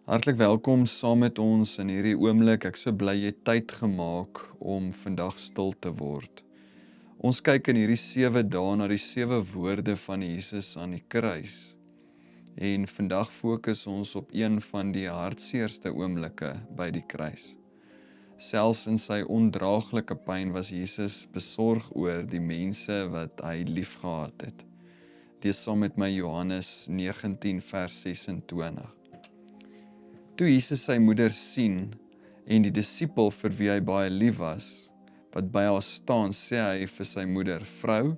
Hartlik welkom saam met ons in hierdie oomblik. Ek so bly jy het tyd gemaak om vandag stil te word. Ons kyk in hierdie 7 dae na die 7 woorde van Jesus aan die kruis. En vandag fokus ons op een van die hartseerste oomblikke by die kruis. Selfs in sy ondraaglike pyn was Jesus besorg oor die mense wat hy liefgehad het. Lees saam met my Johannes 19 vers 26. Toe Jesus sy moeder sien en die disipel vir wie hy baie lief was, wat by haar staan, sê hy vir sy moeder, "Vrou,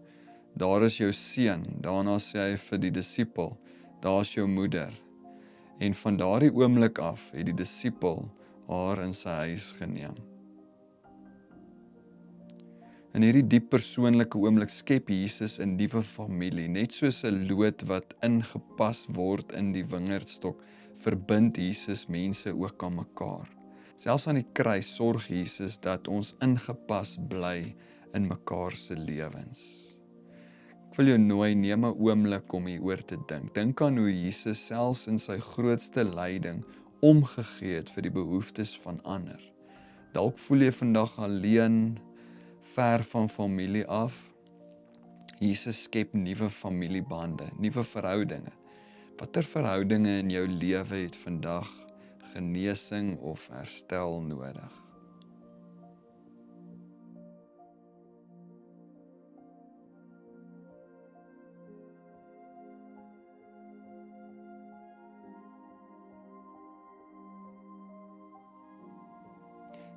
daar is jou seun." Daarna sê hy vir die disipel, "Daar is jou moeder." En van daardie oomblik af het die disipel haar in sy huis geneem. In hierdie diep persoonlike oomblik skep Jesus 'n nuwe familie, net soos 'n lood wat ingepas word in die wingerdstok, verbind Jesus mense ook aan mekaar. Selfs aan die kruis sorg Jesus dat ons ingepas bly in mekaar se lewens. Ek wil jou nooi, neem 'n oomblik om hieroor te dink. Dink aan hoe Jesus selfs in sy grootste lyding omgegee het vir die behoeftes van ander. Dalk voel jy vandag alleen, ver van familie af. Jesus skep nuwe familiebande, nuwe verhoudinge. Watter verhoudinge in jou lewe het vandag genesing of herstel nodig?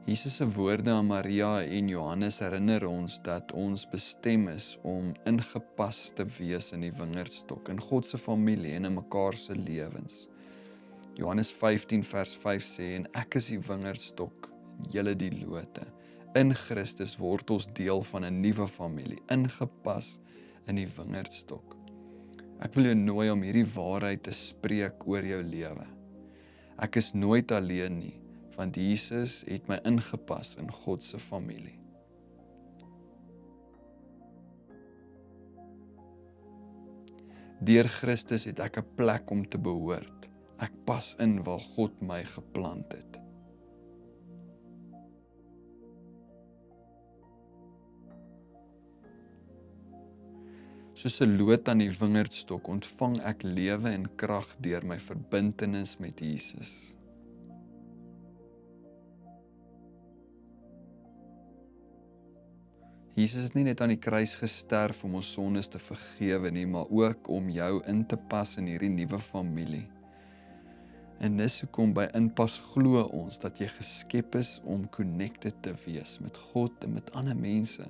Jesus se woorde aan Maria en Johannes herinner ons dat ons bestem is om ingepas te wees in die wingerdstok, in God se familie en in mekaar se lewens. Johannes 15 vers 5 sê, "En ek is die wingerdstok, en julle die lote." In Christus word ons deel van 'n nuwe familie, ingepas in die wingerdstok. Ek wil jou nooi om hierdie waarheid te spreek oor jou lewe. Ek is nooit alleen nie, want Jesus het my ingepas in God se familie. Deur Christus het ek 'n plek om te behoort. Ek pas in waar God my geplant het. Soos 'n loot aan die wingerdstok ontvang ek lewe en krag deur my verbintenis met Jesus. Jesus het nie net aan die kruis gesterf om ons sondes te vergewe nie, maar ook om jou in te pas in hierdie nuwe familie. En dis hoekom by inpas glo ons dat jy geskep is om connected te wees met God en met ander mense.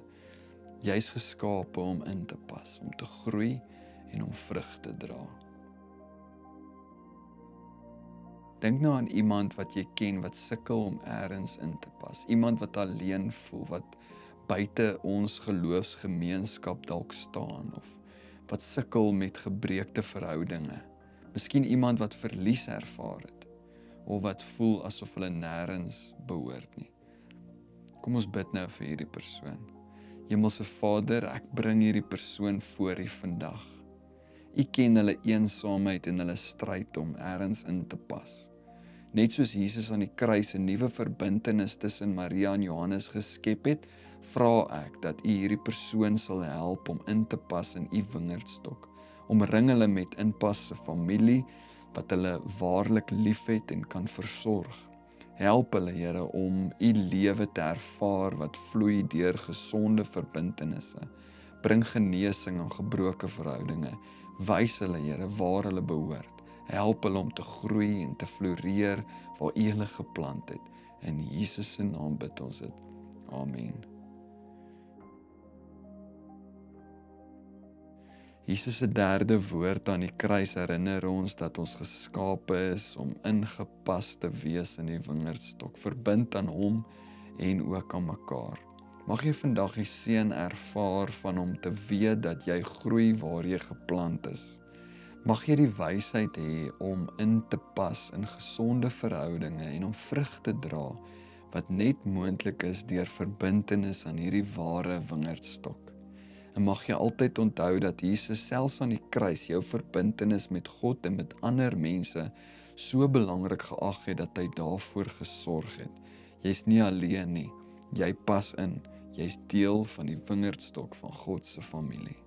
Jy's geskape om in te pas, om te groei en om vrug te dra. Dink nou aan iemand wat jy ken wat sukkel om elders in te pas. Iemand wat alleen voel, wat buite ons geloofsgemeenskap dalk staan of wat sukkel met gebreekte verhoudinge. Miskien iemand wat verlies ervaar het of wat voel asof hulle nêrens behoort nie. Kom ons bid nou vir hierdie persoon. Hemelse Vader, ek bring hierdie persoon voor U vandag. U ken hulle eensaamheid en hulle stryd om elders in te pas. Net soos Jesus aan die kruis 'n nuwe verbintenis tussen Maria en Johannes geskep het, vra ek dat U hierdie persoon sal help om in te pas in U wingerdstok. Omring hulle met inpasse familie wat hulle waarlik liefhet en kan versorg. Help hulle, Here, om U lewe te ervaar wat vloei deur gesonde verbintenisse. Bring genesing aan gebroke verhoudinge. Wys hulle, Here, waar hulle behoort. Help hulle om te groei en te floreer waar U hulle geplant het. In Jesus se naam bid ons dit. Amen. Jesus se derde woord aan die kruis herinner ons dat ons geskape is om ingepas te wees in die wingerdstok, verbind aan Hom en ook aan mekaar. Mag jy vandag die seën ervaar van om te weet dat jy groei waar jy geplant is. Mag jy die wysheid hê om in te pas in gesonde verhoudinge en om vrug te dra wat net moontlik is deur verbintenis aan hierdie ware wingerdstok. En mag jy altyd onthou dat Jesus selfs aan die kruis jou verbintenis met God en met ander mense so belangrik geag het dat hy daarvoor gesorg het. Jy's nie alleen nie. Jy pas in. Jy's deel van die wingerdstok van God se familie.